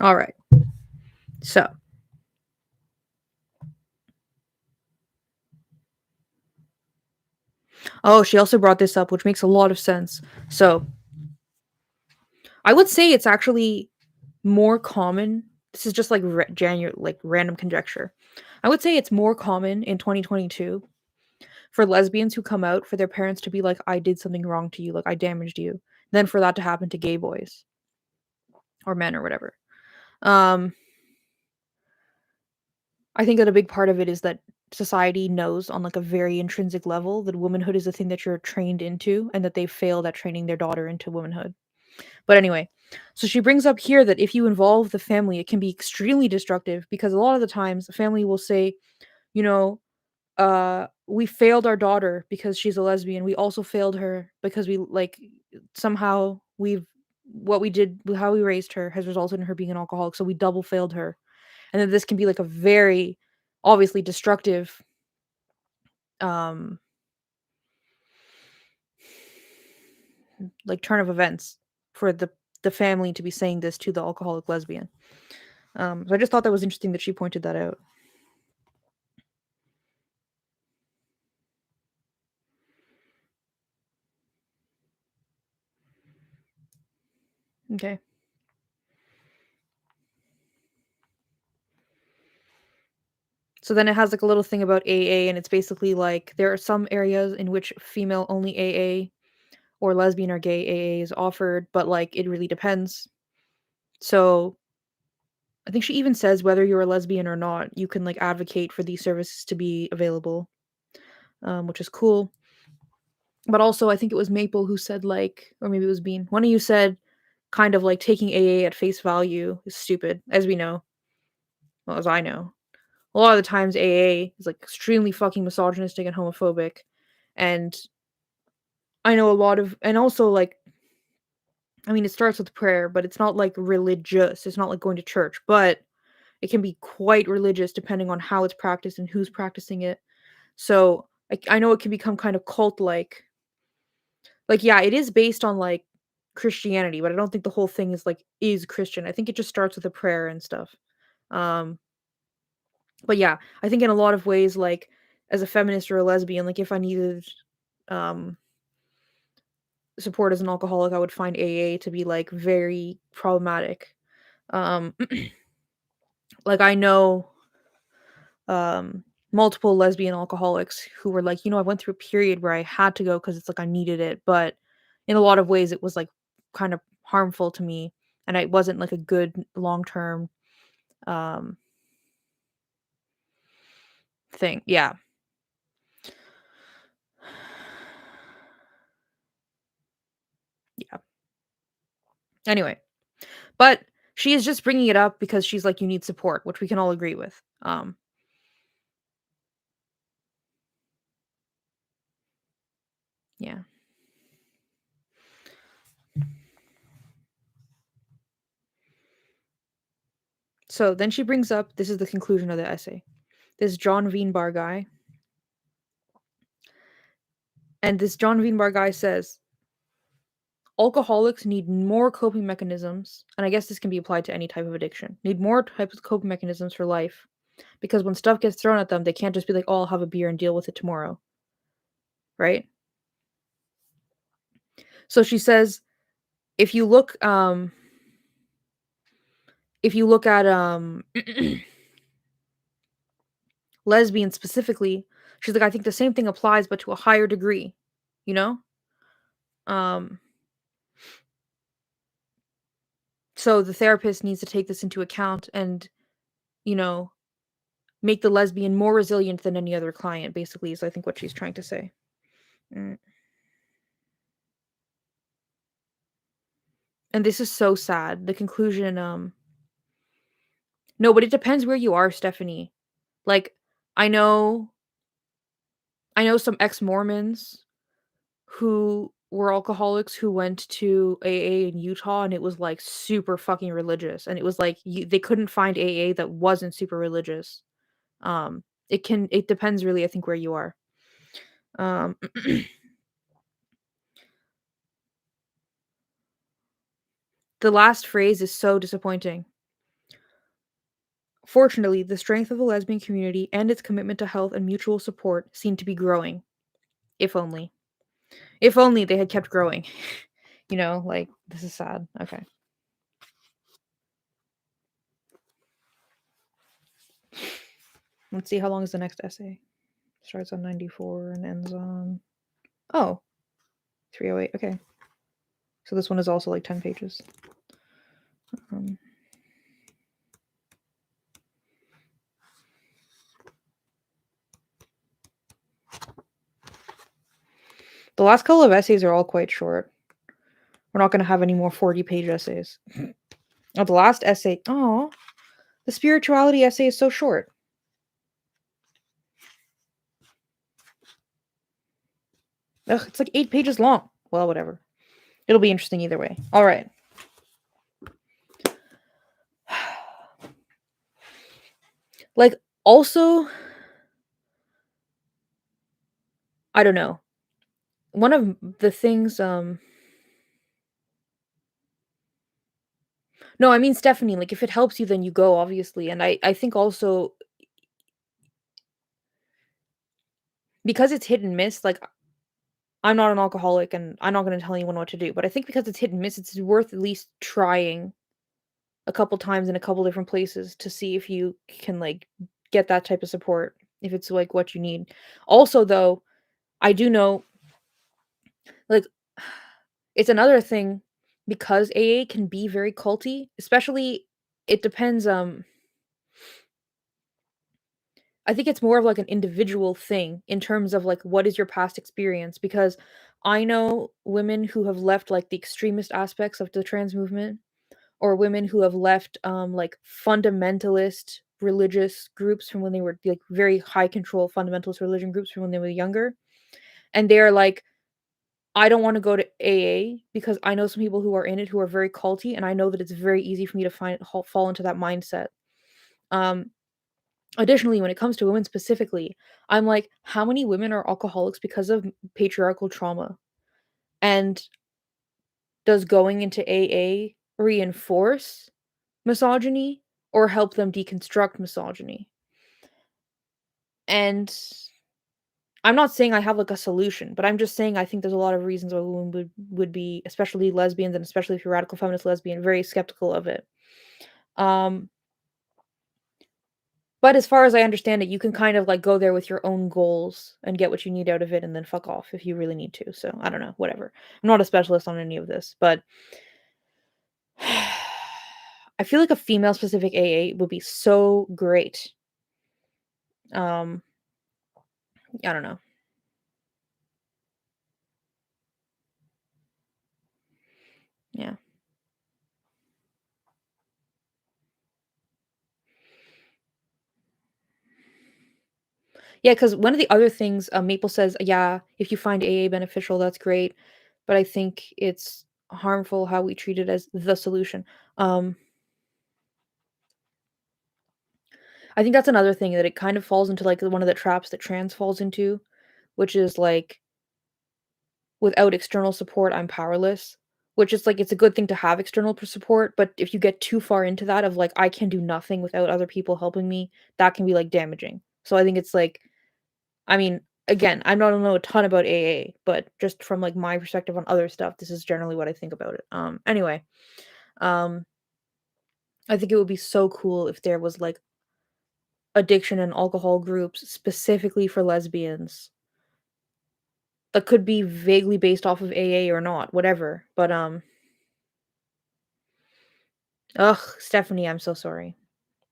All right. So, oh, she also brought this up, which makes a lot of sense. So, I would say it's actually more common. This is just like like random conjecture. I would say it's more common in 2022 for lesbians who come out for their parents to be like, I did something wrong to you, like I damaged you, than for that to happen to gay boys or men or whatever. Um, I think that a big part of it is that society knows on like a very intrinsic level that womanhood is a thing that you're trained into and that they failed at training their daughter into womanhood. But anyway, so she brings up here that if you involve the family, it can be extremely destructive because a lot of the times the family will say, you know, we failed our daughter because she's a lesbian. We also failed her because we like somehow we've what we did how we raised her has resulted in her being an alcoholic, so we double failed her. And then this can be like a very obviously destructive um like turn of events for the family to be saying this to the alcoholic lesbian. So I just thought that was interesting that she pointed that out. Okay. So then it has like a little thing about AA, and it's basically like there are some areas in which female only AA or lesbian or gay AA is offered, but like it really depends. So I think she even says whether you're a lesbian or not, you can like advocate for these services to be available, which is cool. But also, I think it was Maple who said like, or maybe it was Bean. One of you said kind of like taking AA at face value is stupid, as we know, well as I know. A lot of the times AA is like extremely fucking misogynistic and homophobic, and I know a lot of, and also like, I mean, it starts with prayer, but it's not like religious. It's not like going to church, but it can be quite religious depending on how it's practiced and who's practicing it. So I know it can become kind of cult like. Like, yeah, it is based on like Christianity, but I don't think the whole thing is Christian. I think it just starts with a prayer and stuff. Um, but yeah, I think in a lot of ways, like as a feminist or a lesbian, like if I needed um support as an alcoholic, I would find AA to be like very problematic. Um, like I know um multiple lesbian alcoholics who were like, I went through a period where I had to go because it's like I needed it, but in a lot of ways it was like kind of harmful to me, and it wasn't like a good long-term um thing. Yeah. Yeah. Anyway, but she is just bringing it up because she's like you need support, which we can all agree with. Yeah. So then she brings up, this is the conclusion of the essay. This John Veenbar guy, and this John Veenbar guy says alcoholics need more coping mechanisms, and I guess this can be applied to any type of addiction. Need more types of coping mechanisms for life, because when stuff gets thrown at them, they can't just be like, "Oh, I'll have a beer and deal with it tomorrow." Right? So she says if you look at lesbians specifically, she's like I think the same thing applies but to a higher degree, you know? Um so the therapist needs to take this into account and, you know, make the lesbian more resilient than any other client basically is I think what she's trying to say. Mm. And this is so sad. The conclusion, no, but it depends where you are, Stephanie. Like, I know I know some ex-Mormons who were alcoholics who went to AA in Utah, and it was, like, super fucking religious, and it was, like, they couldn't find AA that wasn't super religious. It depends really, I think, where you are. Um, the last phrase is so disappointing. Fortunately, the strength of the lesbian community and its commitment to health and mutual support seem to be growing. If only. If only they had kept growing. Like, this is sad. Okay. Let's see how long is the next essay. Starts on 94 and ends on, oh, 308. Okay. So this one is also like 10 pages. Um, The last couple of essays are all quite short. We're not gonna have any more 40-page essays. Oh, the last essay, oh, the spirituality essay is so short. Ugh, it's like 8 pages long. Well, whatever. It'll be interesting either way. All right. Like, also, I don't know. One of the things, no, I mean Stephanie, like, if it helps you, then you go, obviously. And I think also because it's hit and miss, like, I'm not an alcoholic and I'm not gonna tell anyone what to do. But I think because it's hit and miss, it's worth at least trying a couple times in a couple different places to see if you can, like, get that type of support, if it's, like, what you need. Also, though, I do know, like, it's another thing because AA can be very culty, especially it depends, I think it's more of, like, an individual thing in terms of, like, what is your past experience, because I know women who have left, like, the extremist aspects of the trans movement, or women who have left, like, fundamentalist religious groups from when they were, like, very high control fundamentalist religion groups from when they were younger, and they're like, "I don't wanna go to AA because I know some people who are in it who are very culty, and I know that it's very easy for me to fall into that mindset." Um, Additionally, when it comes to women specifically, I'm like, how many women are alcoholics because of patriarchal trauma? And does going into AA reinforce misogyny or help them deconstruct misogyny? And I'm not saying I have, like, a solution, but I'm just saying I think there's a lot of reasons why women would be, especially lesbians, and especially if you're a radical feminist lesbian, very skeptical of it. Um, but as far as I understand it, you can kind of, like, go there with your own goals and get what you need out of it and then fuck off if you really need to. So, I don't know, whatever. I'm not a specialist on any of this, but I feel like a female specific AA would be so great. Um, I don't know. Yeah. Yeah, because one of the other things, Maple says, yeah, if you find AA beneficial, that's great, but I think it's harmful how we treat it as the solution. Um, I think that's another thing that it kind of falls into, like, one of the traps that trans falls into, which is, like, without external support, I'm powerless, which is, like, it's a good thing to have external support, but if you get too far into that of, like, I can do nothing without other people helping me, that can be, like, damaging. So I think it's, like, I mean, again, I don't know a ton about AA, but just from, like, my perspective on other stuff, this is generally what I think about it. Anyway, um, I think it would be so cool if there was, like, addiction and alcohol groups specifically for lesbians that could be vaguely based off of AA or not, whatever. But, ugh, Stephanie, I'm so sorry.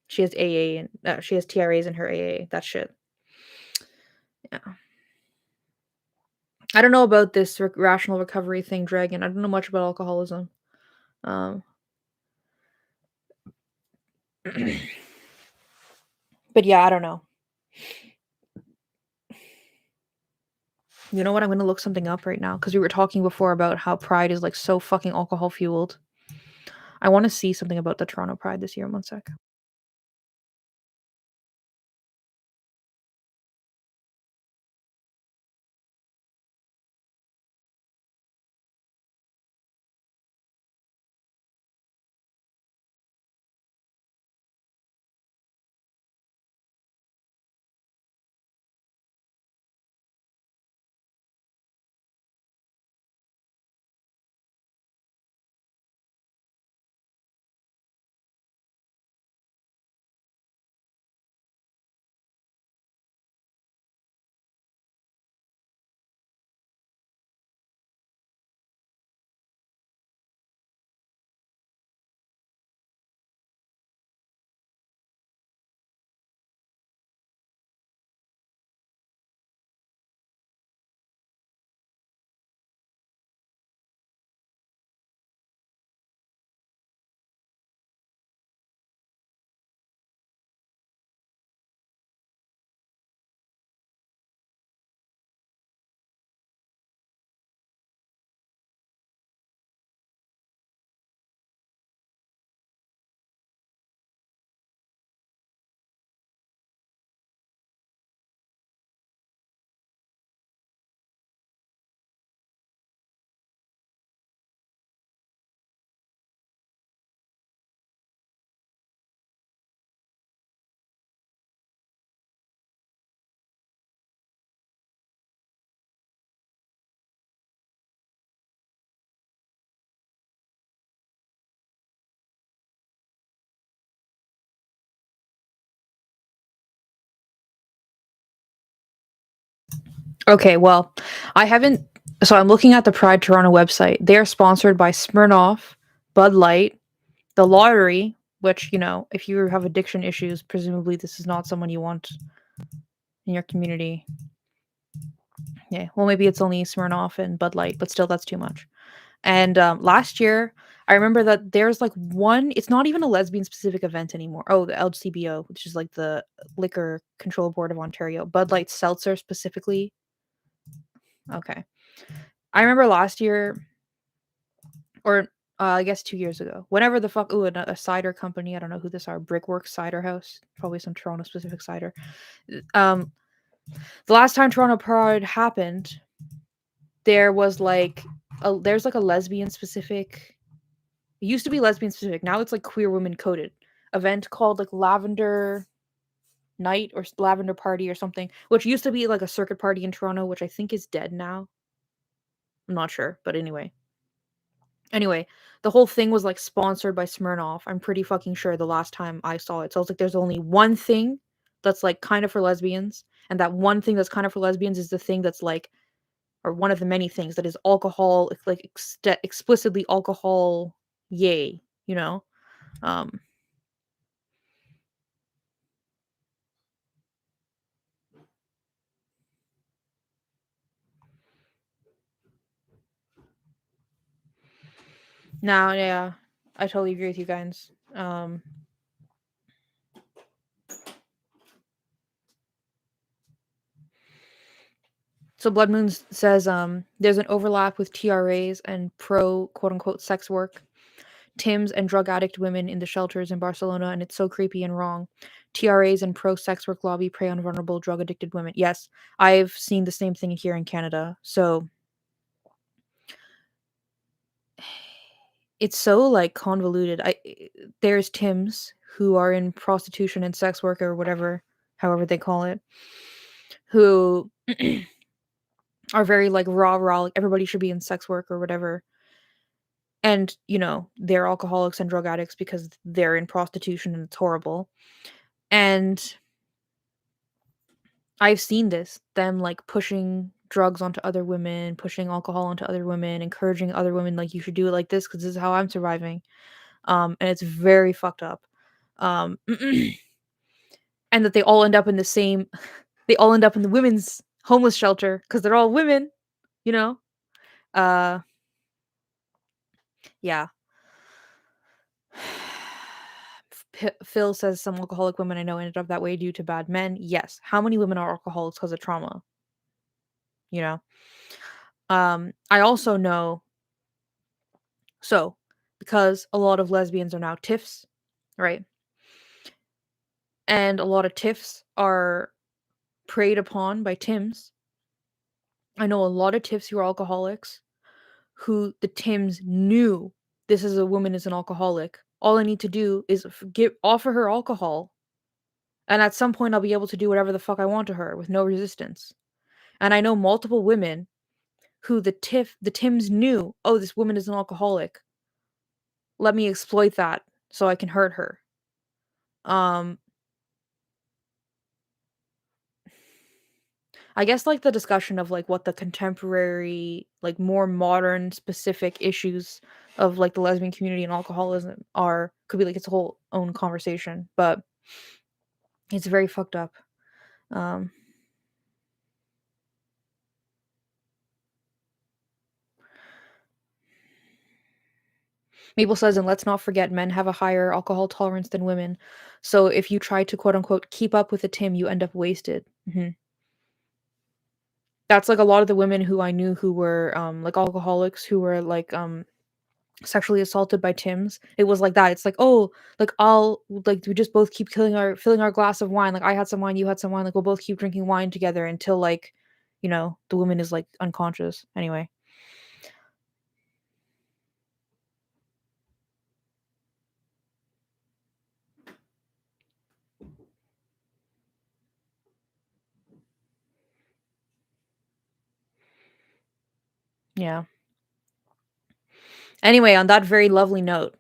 She has AA and she has TRAs in her AA. That shit. Yeah. I don't know about this rational recovery thing, Dragon. I don't know much about alcoholism. Um, but yeah, I don't know. You know what? I'm gonna look something up right now because we were talking before about how Pride is, like, so fucking alcohol fueled. I want to see something about the Toronto Pride this year. One sec. Okay, well, I haven't. So I'm looking at the Pride Toronto website. They are sponsored by Smirnoff, Bud Light, the Lottery, which, if you have addiction issues, presumably this is not someone you want in your community. Yeah, well, maybe it's only Smirnoff and Bud Light, but still, that's too much. And last year, I remember that there's like one, it's not even a lesbian specific event anymore. Oh, the LCBO, which is like the Liquor Control Board of Ontario. Bud Light Seltzer specifically. Okay. I remember last year, or I guess 2 years ago, whenever the fuck, a cider company, I don't know who this are, Brickworks Cider House, probably some Toronto specific cider. Um, the last time Toronto Pride happened, there was like, there's like a lesbian specific, it used to be lesbian specific, now it's like queer women coded event called like Lavender Night or Lavender Party or something, which used to be like a circuit party in Toronto, which I think is dead now. I'm not sure, but anyway, the whole thing was like sponsored by Smirnoff. I'm pretty fucking sure the last time I saw it. So it's like there's only one thing that's like kind of for lesbians, and that one thing that's kind of for lesbians is the thing that's like, or one of the many things that is alcohol, like explicitly alcohol, yay, you know. Um, Now, yeah, I totally agree with you guys. So Blood Moon says there's an overlap with TRAs and pro quote unquote sex work, Tims and drug addict women in the shelters in Barcelona, and it's so creepy and wrong. TRAs and pro sex work lobby prey on vulnerable drug addicted women. Yes, I've seen the same thing here in Canada. So it's so like convoluted. There's Tims who are in prostitution and sex work or whatever, however they call it, who are very like rah, like everybody should be in sex work or whatever. And, they're alcoholics and drug addicts because they're in prostitution and it's horrible. And I've seen them like pushing drugs onto other women, pushing alcohol onto other women, encouraging other women like you should do it like this because this is how I'm surviving. And it's very fucked up. Um and that they all end up in the same they all end up in the women's homeless shelter because they're all women, you know? Uh yeah. Phil says some alcoholic women I know ended up that way due to bad men. Yes. How many women are alcoholics because of trauma? You know? I also know, so because a lot of lesbians are now TIFs, right? And a lot of TIFs are preyed upon by Tims. I know a lot of TIFs who are alcoholics who the Tims knew this is a woman is an alcoholic. All I need to do is offer her alcohol, and at some point I'll be able to do whatever the fuck I want to her with no resistance. And I know multiple women who the Tims knew, oh, this woman is an alcoholic. Let me exploit that so I can hurt her. Um, I guess like the discussion of like what the contemporary, like more modern specific issues of like the lesbian community and alcoholism are could be like its whole own conversation, but it's very fucked up. Um, Mabel says, and let's not forget, men have a higher alcohol tolerance than women. So if you try to quote unquote keep up with a Tim, you end up wasted. That's like a lot of the women who I knew who were like alcoholics who were like sexually assaulted by Tims. It was like that. It's like, oh, like I'll like we just both keep filling our glass of wine. Like I had some wine, you had some wine, like we'll both keep drinking wine together until like, the woman is like unconscious. Anyway. Yeah. Anyway, on that very lovely note,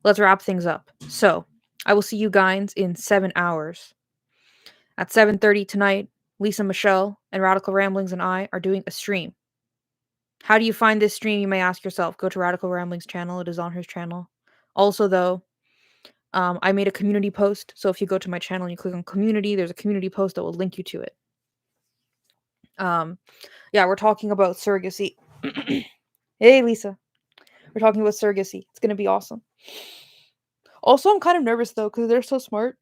let's wrap things up. So I will see you guys in 7 hours. At 7:30 tonight, Lisa Michelle, and Radical Ramblings and I are doing a stream. How do you find this stream, you may ask yourself? Go to Radical Ramblings channel. It is on his channel. Also, though, I made a community post. So if you go to my channel and you click on community, there's a community post that will link you to it. Yeah, we're talking about surrogacy. Hey, Lisa. We're talking about surrogacy. It's going to be awesome. Also, I'm kind of nervous, though, because they're so smart.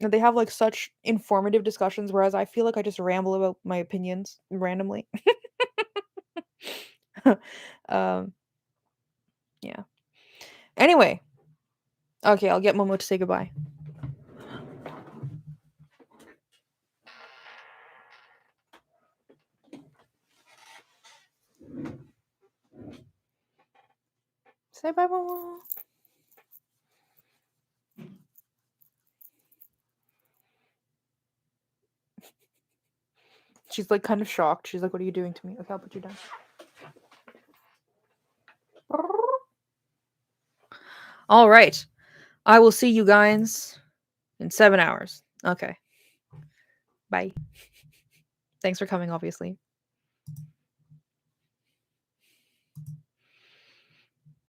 And they have, like, such informative discussions, whereas I feel like I just ramble about my opinions randomly. Yeah. Anyway. Okay, I'll get Momo to say goodbye. Say bye, Momo. She's, like, kind of shocked. She's like, what are you doing to me? Okay, I'll put you down. All right. I will see you guys in 7 hours. Okay. Bye. Thanks for coming, obviously.